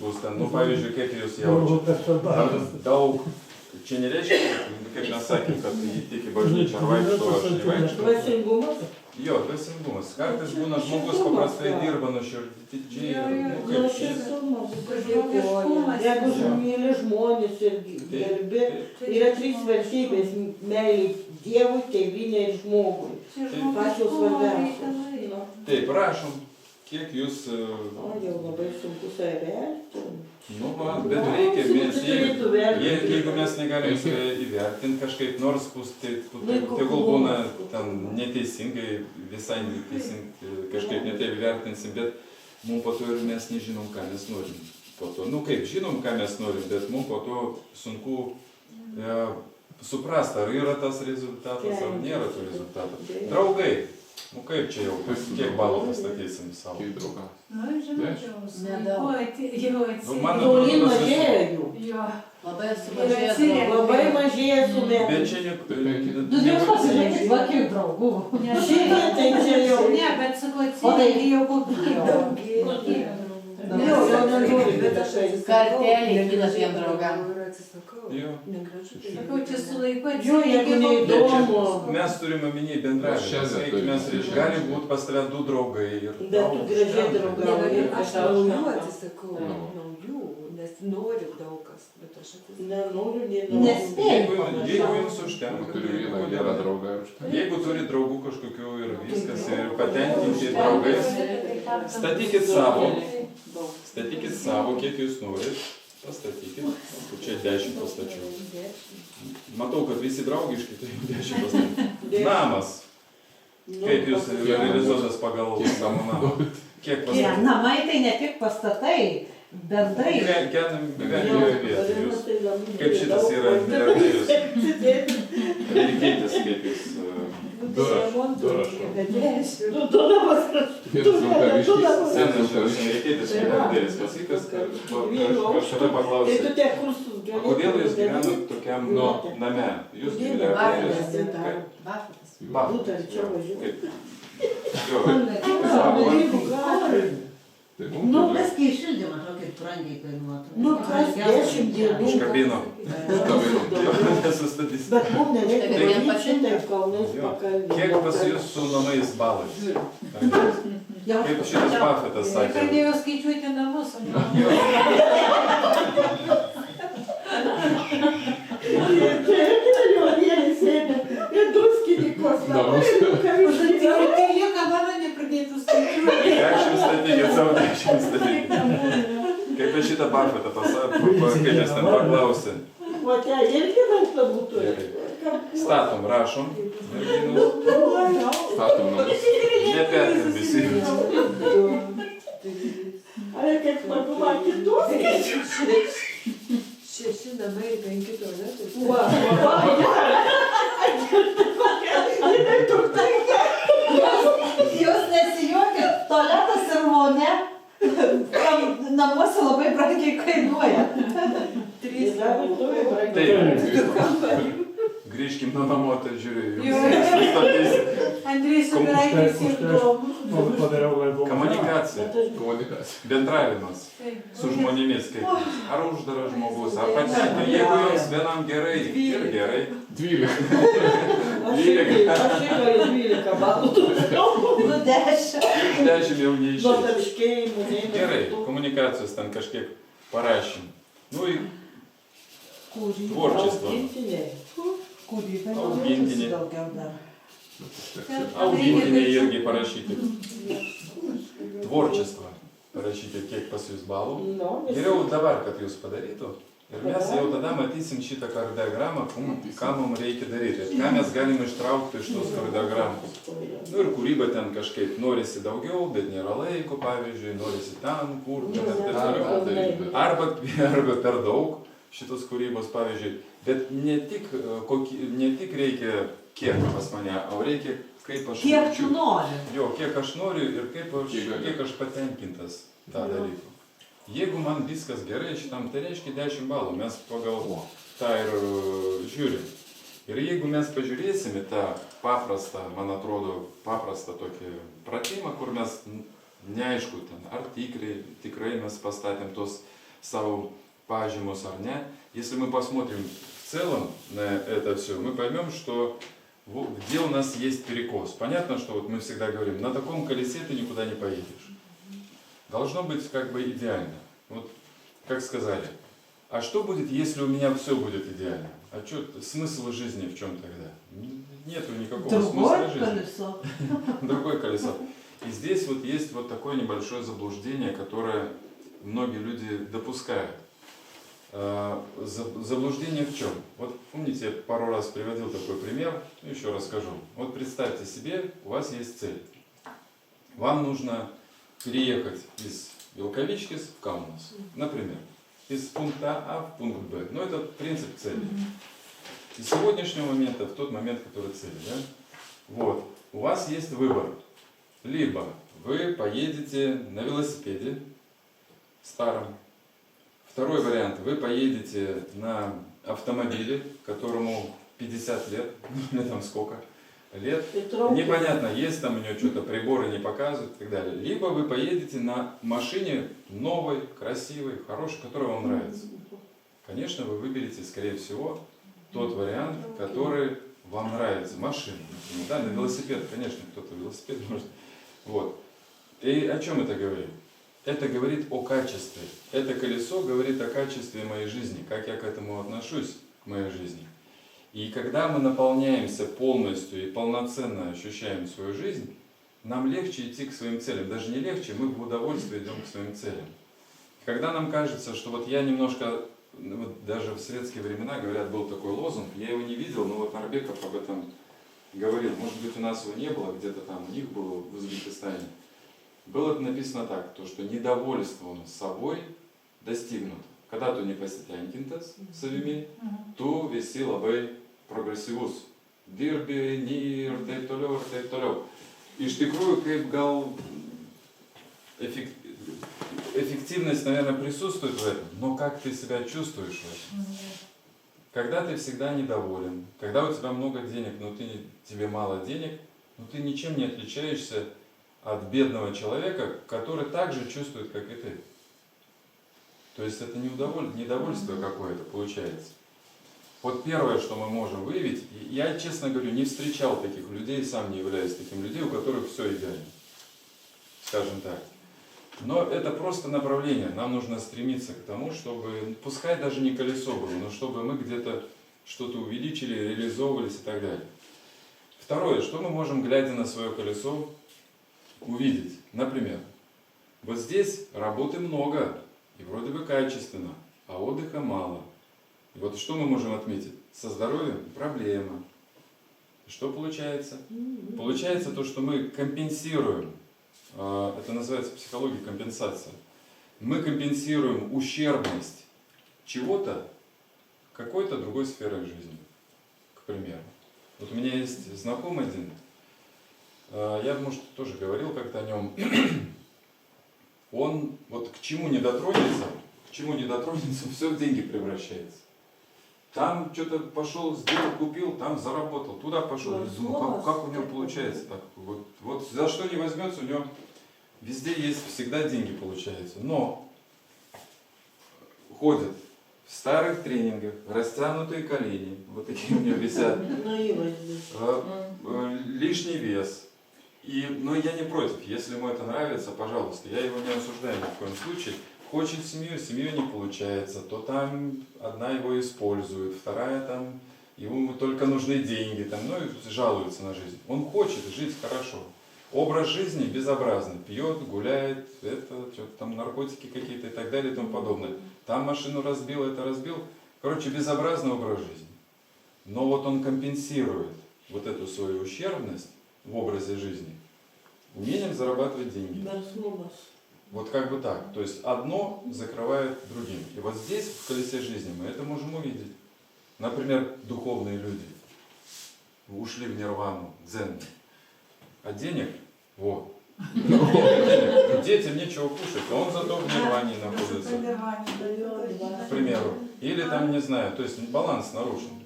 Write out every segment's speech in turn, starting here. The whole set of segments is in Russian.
bus ten, nu pavyzdžiui, kaip jūs jaučiate. Ar daug, čia nereiškia, kaip mes sakėm, kad jį tik į bažnyčią ar vaikšto, aš nevaikštau. Dvasingumas? Jo, dvasingumas. Kartais būna žmogus paprastai dirba nuoširdžiai ir, Nuoširdumas, jeigu myli žmonės ir gerbi, yra 3 vertybės - meilė Dievui, tėvynei ir žmogui. Pačios svarbiausios. Taip, prašom, kiek jūs... O, jau labai sunku save vertinti. Nu, bet reikia, jeigu mes negalim įvertinti kažkaip nors bus, tegul būna ten neteisingai, visai neteisingai, kažkaip netaip vertinsim, bet mums po to ir mes nežinom, ką mes norim. Po to, nu kaip, žinom, ką mes norim, bet mums po to sunku suprast, ar yra tas rezultatas, ar nėra to rezultato. Draugai, nu kaip čia jau, kiek balų pastatysim savo? Kiek draugą? Nu, žinočiau, Toli mažėja jų. Jo. Labai sumažėjo. Labai mažėja su metu. Bet čia ne... Tu jau pasižiūrėk, va kiek draugų. Šiandien tai čia jau... Ne, bet sakau, atsiprašau, jau kokie. Jau nenori, bet aš Kartelį kitas vien draugam. Sakau, čia su laiku Jo, jeigu neįdomu. Mes turime omeny bendravimą. Mes gali būti pas tave 2 draugai. Bet tu gražiai draugauji. Aš naujų atsisakau, naujų, nes noriu daug kas, bet aš atsisakau. Nenoriu, nenoriu. Nespėjau. Jeigu jums užtenka, Turiu vieną gerą draugą ir užtenka. jeigu turi draugų kažkokių ir viskas, ir patenkinti draugais, statykit savo, kiek jūs norit, pastatykit. Čia 10 pastačiau. Matau, kad visi draugiški, tai 10 pastačiau. Namas. Kaip jūs realizuotas pagal savo namą? Kiek pastatai? Namai tai ne tik pastatai, bendrai. Gyvenimo vietą jūs. Kaip šitas yra milijardierius? Amerikietis, kaip jūs... Duraš. Nu, tu namas Senas amerikietis milijardierius pasikas, kažkada paklausė, Tai tu tie kursus o kodėl jūs gyvenat tokiam name? Jūs milijardierius? Bafatas. Būtent čia važiuoju. Nu, mes kai šildymą tokį brangiai kainuotų. Nu, kas 10 dienų. Užkabino. Nesustatys. Bet mums nereikia Tai vien daryti šitaip kalnais pakalbėti. Kiek pas jūs su namais balais? Kaip šitas Buffettas sakė? Pradėjau skaičiuoti namus, o ne. Tai lieka mano nepradėtų skaičiuoti. 10 statykit savo 10 statykit. Kaip šitą Buffettą kaip jis ten paklausė. O čia irgi verta būtų. Statom, rašom. Statom namus. Neperkim visi. Ar kaip matoma kitus skaičius? 6 namai ir 5 tualetai. Jūs nesijuokia, tualetas ir vonia namuose labai brangiai kainuoja. 3 Taip. Grįžkim nuo namo, tai žiūrėjau. Jūs sustatysit. Andrei Sugraitis ir Domus. Komunikacija. Komunikacija. Bendravimas su žmonėmis. Ar uždaras žmogus, ar patenka. Jeigu jums vienam gerai ir gerai. 12. Aš įkaliu 12 balų. Nu, 10. 10 jau Nuo neišės. tarškėjimų. Gerai, komunikacijos ten kažkiek parašym. Nu, tvorчество. Kūrybai Augintiniai. daugiau dar. Augintiniai irgi parašyti. Tvorчество. Parašyti, kiek pas jūs balų. Geriau dabar, kad jūs padarytų. Ir mes jau tada matysim šitą kardiogramą, ką mums reikia daryti. Ką mes galim ištraukti iš tos kardiogramos. Nu ir kūryba ten kažkaip norisi daugiau, bet nėra laiko, pavyzdžiui, norisi ten, kur, arba per daug šitos kūrybos, pavyzdžiui. Bet ne tik reikia kiek pas mane, o reikia kaip aš Kiek tu nori. Jo, kiek aš noriu ir kiek aš patenkintas tą dalyką. Jeigu man viskas gerai šitam, tai reiškia 10 balų. Mes pagal tą ir žiūrim. Ir jeigu mes pažiūrėsime tą paprastą, man atrodo, paprastą tokį pratimą, kur mes neaišku ten, ar tikrai mes pastatėm tos sau pažymos ar не. Если мы посмотрим в целом на это все, мы поймем, что где у нас есть перекос. Понятно, что вот мы всегда говорим, на таком колесе ты никуда не поедешь. Должно быть как бы идеально. Вот как сказали, а что будет, если у меня все будет идеально? А что, смысл жизни в чем тогда? Нету никакого смысла Другое жизни. колесо. Другое колесо. И здесь вот есть вот такое небольшое заблуждение, которое многие люди допускают. Заблуждение в чем? Вот помните, я пару раз приводил такой пример, еще расскажу. Вот представьте себе, у вас есть цель. Вам нужно переехать из Вилковички в Каунас, например, из пункта А в пункт Б. Но это принцип цели. Из сегодняшнего момента в тот момент, который цель. Да? Вот. У вас есть выбор. Либо вы поедете на велосипеде старом. Второй вариант. Вы поедете на автомобиле, которому 50 лет, или там сколько лет. Непонятно, есть там у него что-то, приборы не показывают и так далее. Либо вы поедете на машине новой, красивой, хорошей, которая вам нравится. Конечно, вы выберете, скорее всего, тот вариант, который вам нравится. Машина. Да, на велосипед, конечно, кто-то велосипед может. Вот. И о чем это говорит? Это говорит о качестве. Это колесо говорит о качестве моей жизни, как я к этому отношусь, к моей жизни. И когда мы наполняемся полностью и полноценно ощущаем свою жизнь, нам легче идти к своим целям. Даже не легче, мы в удовольствие идем к своим целям. Когда нам кажется, что вот я немножко, вот даже в советские времена, говорят, был такой лозунг, я его не видел, но вот Нарбеков об этом говорил. Может быть, у нас его не было, где-то там у них было в Узбекистане. Было написано так, то, что недовольство собой достигнуто. Когда tu nepasitenkintas savimi, tu visi labai progresyvus. Dirbi, ir taip toliau, ir taip toliau. Iš tikrųjų, kaip gal эффективность, наверное, присутствует в этом, но как ты себя чувствуешь в этом? Когда ты всегда недоволен, когда у тебя много денег, но тебе мало денег, но ты ничем не отличаешься от бедного человека, который так же чувствует, как и ты. То есть это недовольство какое-то получается. Вот первое, что мы можем выявить, я, честно говорю, не встречал таких людей, сам не являюсь таким людьми, у которых все идеально, скажем так. Но это просто направление, нам нужно стремиться к тому, чтобы, пускай даже не колесо было, но чтобы мы где-то что-то увеличили, реализовывались и так далее. Второе, что мы можем, глядя на свое колесо, увидеть. Например, вот здесь работы много, и вроде бы качественно, а отдыха мало. И вот что мы можем отметить? Со здоровьем проблема. Что получается? Получается то, что мы компенсируем, это называется в психологии компенсация. Мы компенсируем ущербность чего-то какой-то другой сферой жизни, к примеру. Вот у меня есть знакомый один, я, может, тоже говорил как-то о нем. Он вот к чему не дотронется, все в деньги превращается. Там что-то пошел, сделал, купил, там заработал, туда пошел. Я думаю, как у него получается так? Вот за что не возьмется, у него везде есть, всегда деньги получаются. Но ходят в старых тренингах, растянутые колени, вот такие у него висят, лишний вес. Но я не против, если ему это нравится, пожалуйста, я его не осуждаю ни в коем случае. Хочет семью не получается, то там одна его использует, вторая там, ему только нужны деньги, там, ну и жалуется на жизнь. Он хочет жить хорошо. Образ жизни безобразный, пьет, гуляет, это, что-то там наркотики какие-то и так далее и тому подобное. Там машину разбил, это разбил. Короче, безобразный образ жизни. Но вот он компенсирует вот эту свою ущербность в образе жизни умением зарабатывать деньги. Вот как бы так. То есть одно закрывает другим. И вот здесь, в колесе жизни, мы это можем увидеть. Например, духовные люди ушли в нирвану, дзен. А денег, вот. Детям нечего кушать, а он зато в нирване находится. К примеру. Или там, не знаю, то есть баланс нарушен.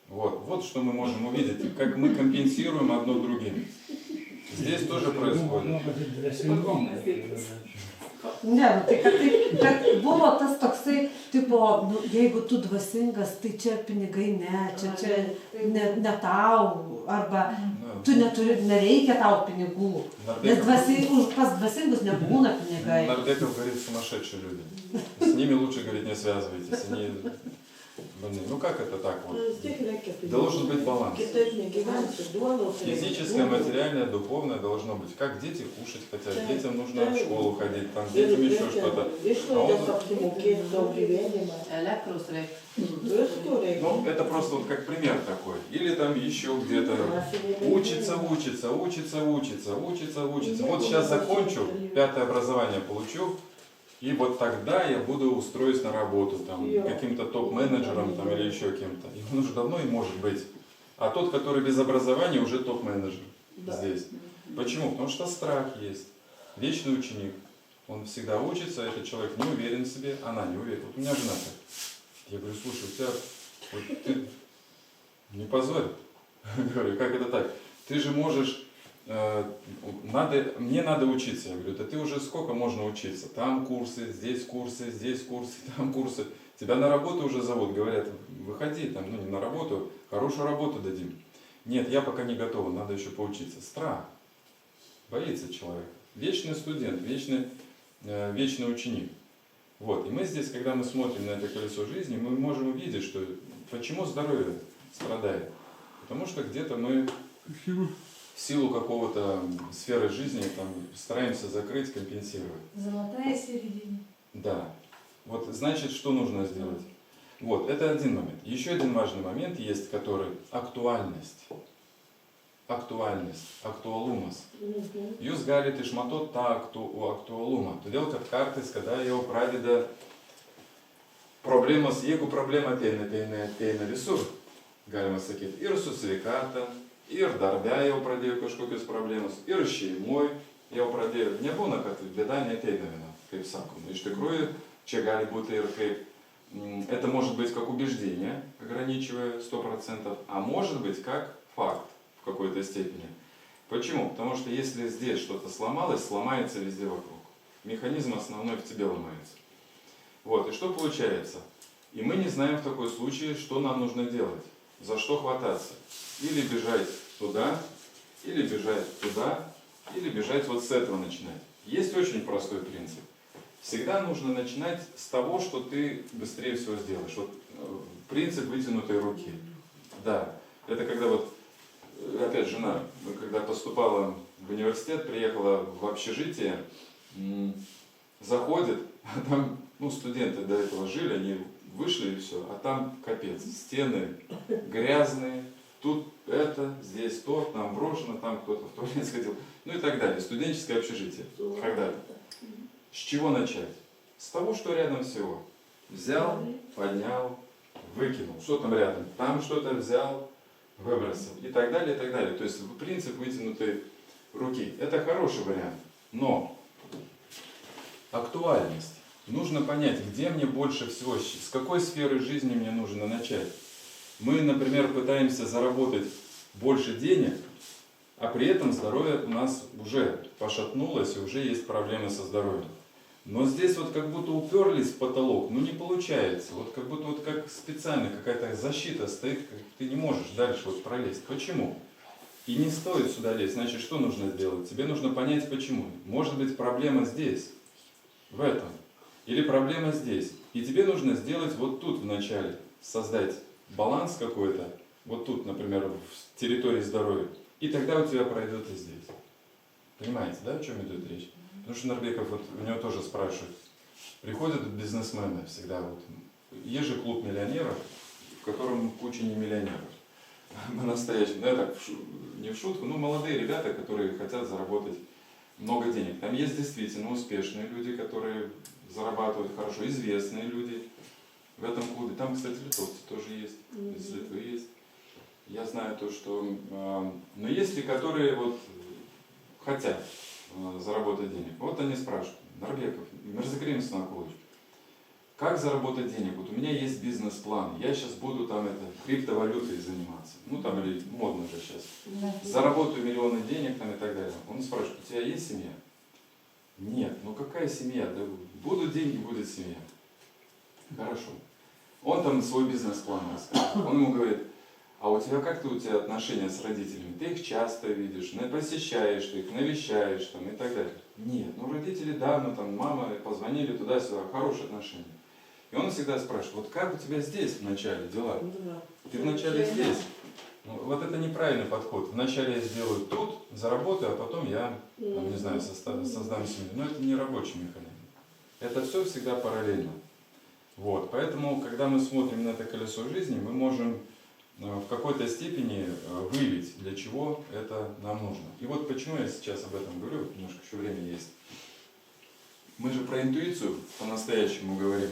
Вот что мы можем увидеть, как мы компенсируем одно другим. Здесь тоже происходит. Не, ну ти було то tipo, nu, jeigu tu dvasingas, tai čia pinigai ne, čia ne tau, arba tu nereikia tau pinigų. Nes pas dvasingus nebūna pinigai. Норбеков говорит, сумасшедшие люди. С ними лучше, говорит, не связывайтесь. Они... Ну как это так вот? Должен быть баланс. Физическое, материальное, духовное должно быть. Как дети кушать хотят, детям нужно в школу ходить, там детям еще что-то. Ну, это просто вот как пример такой. Или там еще где-то учится. Вот сейчас закончу, 5-е образование получу, и вот тогда я буду устроюсь на работу там каким-то топ-менеджером там, или еще кем-то. Ему уже давно и может быть. А тот, который без образования, уже топ-менеджер здесь. Почему? Потому что страх есть. Вечный ученик. Он всегда учится, этот человек не уверен в себе, она не уверена. Вот у меня жена так. Я говорю, слушай, у тебя, вот ты не позорь. Говорю, как это так? Ты же можешь, мне надо учиться. Я говорю, да ты уже сколько можно учиться? Там курсы, здесь курсы, там курсы. Тебя на работу уже зовут, говорят, выходи, там, ну не на работу, хорошую работу дадим. Нет, я пока не готова, надо еще поучиться. Страх. Боится человек. Вечный студент, вечный ученик. Вот. И мы здесь, когда мы смотрим на это колесо жизни, мы можем увидеть, что почему здоровье страдает. Потому что где-то мы в силу какого-то сферы жизни там, стараемся закрыть, компенсировать. Золотая середина. Да. Вот значит, что нужно сделать? Вот, это один момент. Еще один важный момент есть, который актуальность. Aktualumas. Jūs galite išmatuoti tą aktualumą. Todėl, kad kartais, kada jau pradeda problemos, jeigu problema ateina visur, galima sakyti, ir su sveikata, ir darbe jau pradėjo kažkokios problemos, ir šeimoje jau pradėjo. Nebūna, kad bėda neateina viena, kaip sakoma. Iš tikrųjų, čia gali būti ir kaip, это может быть как убеждение, ограничивая 100%, а может быть как факт. В какой-то степени. Почему? Потому что если здесь что-то сломалось, сломается везде вокруг. Механизм основной в тебе ломается. Вот, и что получается? И мы не знаем в такой случае, что нам нужно делать, за что хвататься. Или бежать туда, или бежать туда, или бежать вот с этого начинать. Есть очень простой принцип. Всегда нужно начинать с того, что ты быстрее всего сделаешь. Вот принцип вытянутой руки. Да, это когда вот опять жена, когда поступала в университет, приехала в общежитие, заходит, а там, ну, студенты до этого жили, они вышли и все, а там капец, стены грязные, тут это, здесь то, там брошено, там кто-то в туалет сходил, ну и так далее. Студенческое общежитие. Когда-то. С чего начать? С того, что рядом всего. Взял, поднял, выкинул. Что там рядом? Там что-то взял, выбросил и так далее, и так далее. То есть принцип вытянутой руки. Это хороший вариант. Но актуальность. Нужно понять, где мне больше всего, с какой сферы жизни мне нужно начать. Мы, например, пытаемся заработать больше денег, а при этом здоровье у нас уже пошатнулось, и уже есть проблемы со здоровьем. Но здесь вот как будто уперлись в потолок, ну не получается. Вот как будто вот как специально какая-то защита стоит, ты не можешь дальше вот пролезть. Почему? И не стоит сюда лезть. Значит, что нужно сделать? Тебе нужно понять, почему. Может быть, проблема здесь, в этом. Или проблема здесь. И тебе нужно сделать вот тут вначале, создать баланс какой-то, вот тут, например, в территории здоровья. И тогда у тебя пройдет и здесь. Понимаете, да, о чем идет речь? Потому что Норбеков, вот у него тоже спрашивают, приходят бизнесмены всегда, вот, есть же клуб миллионеров, в котором куча не миллионеров, по-настоящему, да, так, не в шутку, но молодые ребята, которые хотят заработать много денег. Там есть действительно успешные люди, которые зарабатывают хорошо, известные люди в этом клубе. Там, кстати, литовцы тоже есть, из Литвы есть. Я знаю то, что... Но есть ли, которые вот хотят заработать денег. Вот они спрашивают, Норбеков, Мирзакрим Снакулович, как заработать денег? Вот у меня есть бизнес-план, я сейчас буду там криптовалютой заниматься, ну там или модно же сейчас, заработаю миллионы денег там и так далее. Он спрашивает, у тебя есть семья? Нет, ну какая семья? Да будут деньги, будет семья. Хорошо. Он там свой бизнес-план рассказывает. Он ему говорит, а у тебя у тебя отношения с родителями? Ты их часто видишь, посещаешь, ты их навещаешь там, и так далее. Нет, ну родители, да, ну там мама позвонили туда-сюда, хорошие отношения. И он всегда спрашивает, вот как у тебя здесь вначале дела? Ты вначале здесь. Ну, вот это неправильный подход. Вначале я сделаю тут, заработаю, а потом я, там, не знаю, создам семью. Но это не рабочий механизм. Это все всегда параллельно. Вот. Поэтому, когда мы смотрим на это колесо жизни, мы можем в какой-то степени выявить, для чего это нам нужно. И вот почему я сейчас об этом говорю, немножко еще время есть. Мы же про интуицию по-настоящему говорим.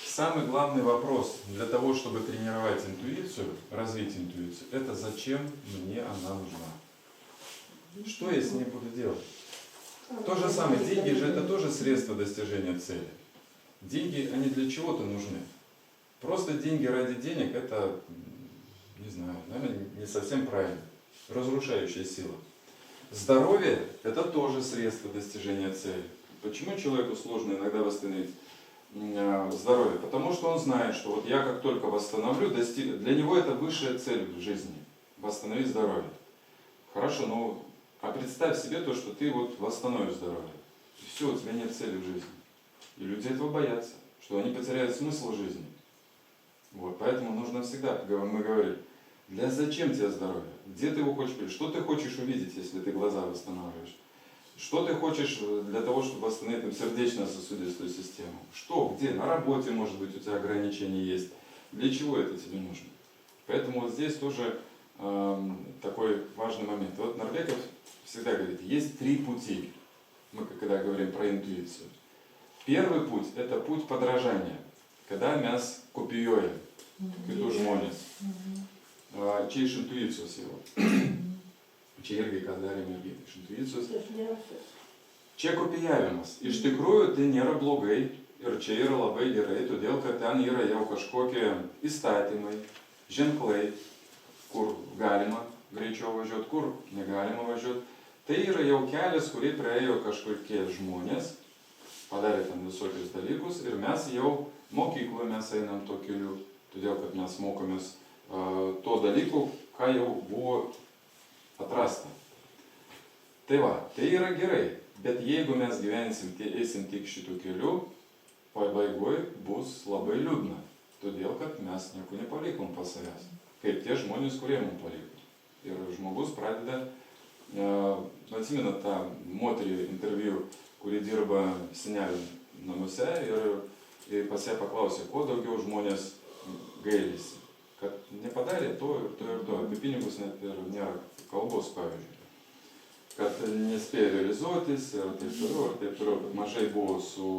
Самый главный вопрос для того, чтобы тренировать интуицию, развить интуицию, это зачем мне она нужна? Что я с ней буду делать? То же самое, деньги же это тоже средство достижения цели. Деньги, они для чего-то нужны. Просто деньги ради денег, это, не знаю, наверное, не совсем правильно. Разрушающая сила. Здоровье – это тоже средство достижения цели. Почему человеку сложно иногда восстановить здоровье? Потому что он знает, что вот я как только восстановлю, для него это высшая цель в жизни – восстановить здоровье. Хорошо, но а представь себе то, что ты вот восстановишь здоровье. И все, у тебя нет цели в жизни. И люди этого боятся, что они потеряют смысл жизни. Вот, поэтому нужно всегда, мы говорим, зачем тебе здоровье? Где ты его хочешь видеть? Что ты хочешь увидеть, если ты глаза восстанавливаешь? Что ты хочешь для того, чтобы восстановить там, сердечно-сосудистую систему? Что, где? На работе, может быть, у тебя ограничения есть. Для чего это тебе нужно? Поэтому вот здесь тоже такой важный момент. Вот Нарбеков всегда говорит, есть 3 пути, мы когда говорим про интуицию. Первый путь – это путь подражания, когда mēs kopijojam kitus žmones. Čia iš intuicijos jau. Čia irgi, ką darėme irgi iš intuicijos. Čia kopijavimas. Iš tikrųjų, tai nėra blogai ir čia yra labai gerai, todėl kad ten yra jau kažkokie įstatymai, ženklai, kur galima greičiau važiuoti, kur negalima važiuoti. Tai yra jau kelias, kurį praėjo kažkokie žmonės, padarė ten visokius dalykus ir mes jau mokykloje mes einam to keliu, todėl kad mes mokomės to dalykų, ką jau buvo atrasta. Tai va, tai yra gerai, bet jeigu mes gyvensim, eisim tik šitų kelių, pabaigoje bus labai liūdna, todėl kad mes nieko nepalikom pas savęs, kaip tie žmonės, kurie mums paliko. Ir žmogus pradeda, atsimenat tą moterį interviu, kuri dirba senelių namuose ir pas ją paklausė, kuo daugiau žmonės gailisi, kad nepadarė to ir to ir to, apie pinigus net ir nėra kalbos, pavyzdžiui, kad nespėjo realizuotis ir taip toliau, kad mažai buvo su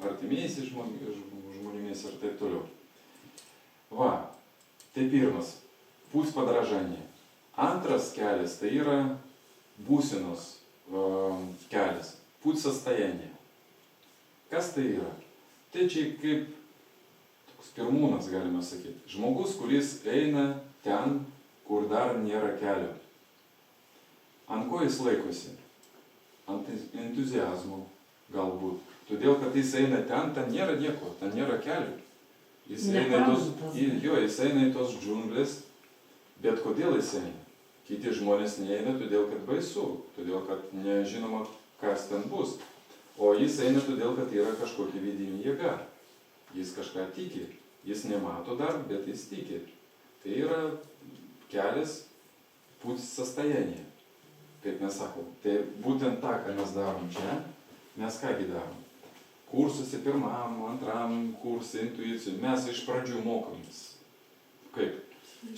artimiesiais žmonėmis ir taip toliau. Va, tai pirmas, pūs padražanė. Antras kelias, tai yra būsenos kelias, pūt состояние. Kas tai yra? Tai čia kaip toks pirmūnas, galima sakyti. Žmogus, kuris eina ten, kur dar nėra kelio. Ant ko jis laikosi? Ant entuziazmo galbūt. Todėl, kad jis eina ten nėra nieko, ten nėra kelio. Jis eina į tos džunglės, bet kodėl jis eina? Kiti žmonės neeina, todėl kad baisu, todėl kad nežinoma, kas ten bus. O jis eina todėl, kad yra kažkokia vidinė jėga. Jis kažką tiki. Jis nemato dar, bet jis tiki. Tai yra kelias pūt состояние, kaip mes sakom. Tai būtent tą, ką mes darom čia, mes kągi darom. Kursuose pirmam, antram kursui intuicijų mes iš pradžių mokomės. Kaip?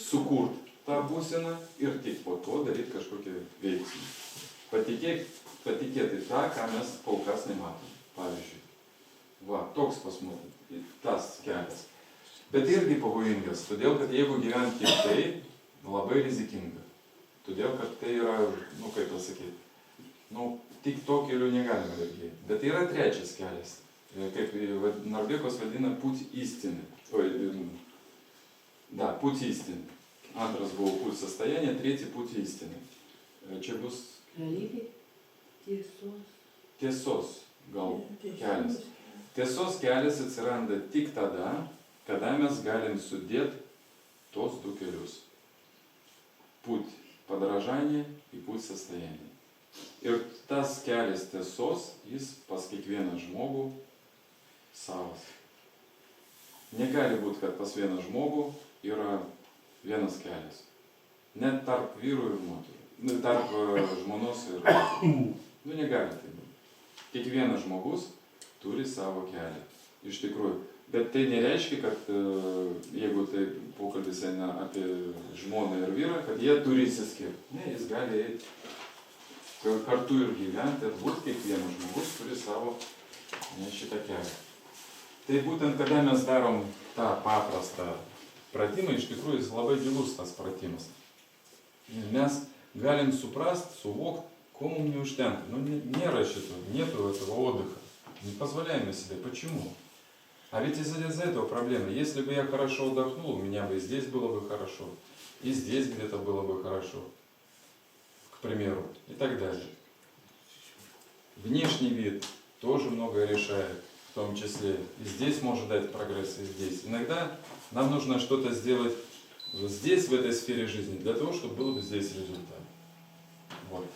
Sukurt tą būseną ir tik po to daryti kažkokį veiksmą. Patikėti tą, ką mes kol kas nematom. Pavyzdžiui, va, toks pas mus tas kelias. Bet irgi pavojingas, todėl kad jeigu gyventi tik tai, labai rizikinga. Todėl kad tai yra, kaip pasakyti, tik to keliu negalime irgi. Bet tai yra trečias kelias, kaip Narbekovas vadina pūt истины. Да, путь истины. Antras buvo pūt состояние, tretį pūt истины. Čia bus Realybė, tiesos. Tiesos gal kelias. Tiesos kelias atsiranda tik tada, kada mes galim sudėti tos du kelius. Путь подражания и путь состояния. Ir tas kelias tiesos, jis pas kiekvieną žmogų savas. Negali būti, kad pas vieną žmogų yra vienas kelias. Net tarp vyrų ir moterų. Tarp žmonos ir moterų. Negali tai būti. Kiekvienas žmogus turi savo kelią. Iš tikrųjų. Bet tai nereiškia, kad jeigu tai pokalbis eina apie žmoną ir vyrą, kad jie turi įsiskirti. Ne, jis gali eiti kartu ir gyventi, ir būti kiekvienas žmogus turi savo šitą kelią. Tai būtent, kada mes darom tą paprastą pratimą, iš tikrųjų jis labai gilus tas pratimas. Mes galim suprast, suvokti, ko mums neužtenka. Нету этого отдыха. Не позволяем себе. Почему? А ведь из-за этого проблема. Если бы я хорошо отдохнул, у меня бы и здесь было бы хорошо, и здесь где-то было бы хорошо, к примеру, и так далее. Внешний вид тоже многое решает, в том числе. И здесь может дать прогресс, и здесь. Иногда нам нужно что-то сделать здесь, в этой сфере жизни, для того, чтобы был бы здесь результат. Вот.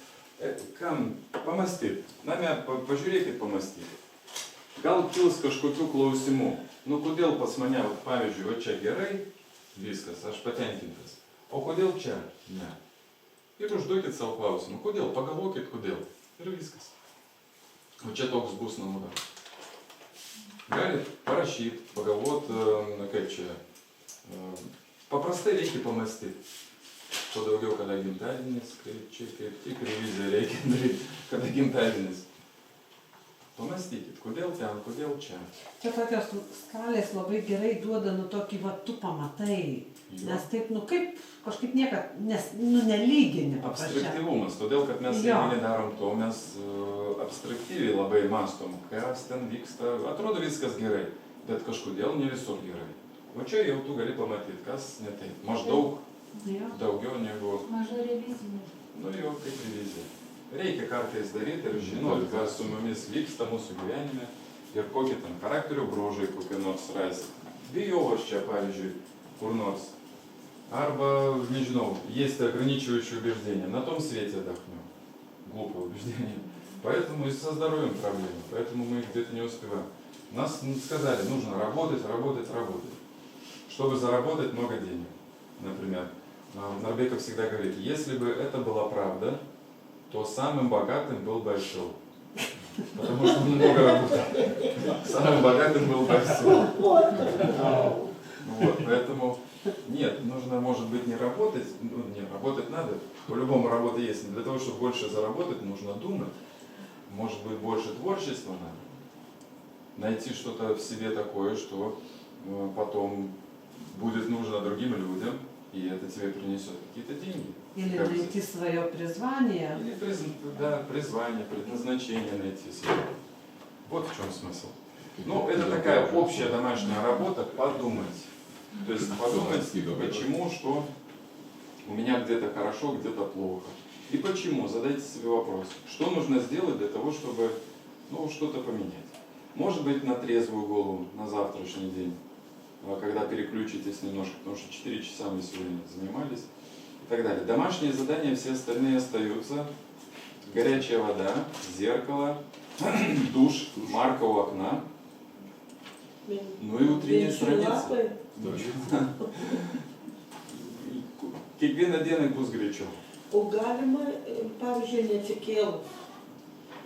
Kam pamąstyt, pažiūrėkit pamąstyt. Gal kils kažkokių klausimų. Kodėl pas mane, pavyzdžiui, čia gerai, viskas, aš patenkintas. O kodėl čia? Ne. Ir užduokit savo klausimą. Kodėl? Pagalvokit, kodėl. Ir viskas. O čia toks bus namų darbas. Galit parašyti, pagalvot, kaip čia. Paprastai reikia pamąstyti. Kuo daugiau, kada gimtadienis, kaip tik reviziją reikia daryti, kada gimtadienis. Pamąstykit, kodėl ten, kodėl čia. Čia tokios skalės labai gerai duoda, tokį, tu pamatai. Nes taip, kaip kažkaip niekad, nelygini. Abstraktyvumas, todėl, kad mes jeigu nedarom to, mes abstraktyviai labai mastom, kas ten vyksta. Atrodo viskas gerai, bet kažkodėl ne visur gerai. O čia jau tu gali pamatyti, kas ne taip. Maždaug daugiau negu... Maža revizija. Jau kaip revizija. Reikia kartais daryti ir žinoti, kas su mumis vyksta mūsų gyvenime ir kokie ten charakterio bruožai kokie nors rasti. Bijau aš čia, pavyzdžiui, kur нors. Арба, неžinau, есть ограничивающие убеждения. На том свете отдохнем. Глупое убеждение. Поэтому и со здоровьем проблемы. Поэтому мы где-то не успеваем. Нас сказали, нужно работать. Чтобы заработать много денег. Например, Нарбеков всегда говорит, если бы это была правда, то самым богатым был Байшоу. Потому что он много работал. Самым богатым был Байшоу. Поэтому нет, нужно, может быть, не работать. Работать надо. По-любому работа есть. Но для того, чтобы больше заработать, нужно думать. Может быть, больше творчества надо. Найти что-то в себе такое, что потом будет нужно другим людям. И это тебе принесет какие-то деньги. Или найти свое призвание. Или призвание, предназначение найти свое. Вот в чем смысл. Это такая общая домашняя работа, подумать. То есть подумать, почему, что у меня где-то хорошо, где-то плохо. И почему? Задайте себе вопрос. Что нужно сделать для того, чтобы что-то поменять? Может быть, на трезвую голову, на завтрашний день. Когда переключитесь немножко, потому что 4 часа мы сегодня занимались и так далее. Домашние задания все остальные остаются. Горячая вода, зеркало, душ, марка у окна. И утренняя страница. Kiekvieną dieną bus greičiau. O galima, pavyzdžiui, neatsikėlus?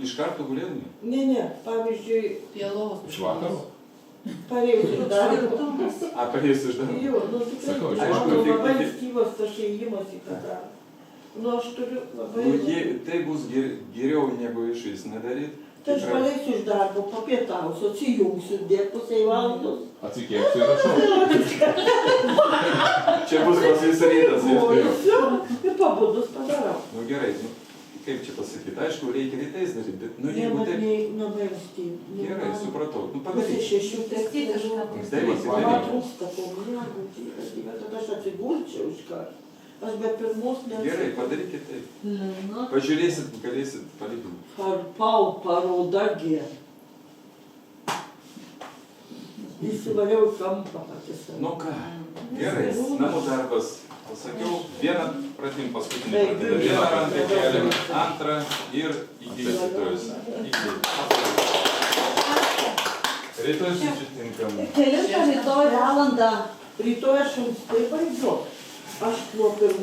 Iš karto gulėdami? Ne, pavyzdžiui, Pielovas. Iš vakaro? parėjus iš darbo. Parėjus iš darbo? Jo, tikrai, mano labai ankstyvas tas ėjimas į tą darbą. Aš turiu labai... Tai bus geriau negu išvis nedaryt. Tai aš paleisiu iš darbo, papietausiu, atsijungsiu, pusei valandos. Atsikėpsiu ir rašau. Čia bus pas visą rytą. Ir pabudus padarau. Gerai, kaip čia pasakyti, aišku, reikia rytais daryti, bet jeigu taip... Labai ankstyv. Gerai, supratau. Pusė 6 Daryk. Man trūksta po miego, tada aš atsigulčiau iš karto. Aš be pirmos Gerai, padarykit taip. Pažiūrėsit, galėsit palyginti. Paroda gė. Įsivariau į kampą pati save. Nu ką, gerai, namų darbas. Pasakiau, vieną pratim paskutinį pradeda. Vieną ranką keliam, antrą ir iki rytojus. Iki. Rytoj susitinkam. Kelintą rytoj valandą. Rytoj aš anksti baigiu. Aš nuo pirmų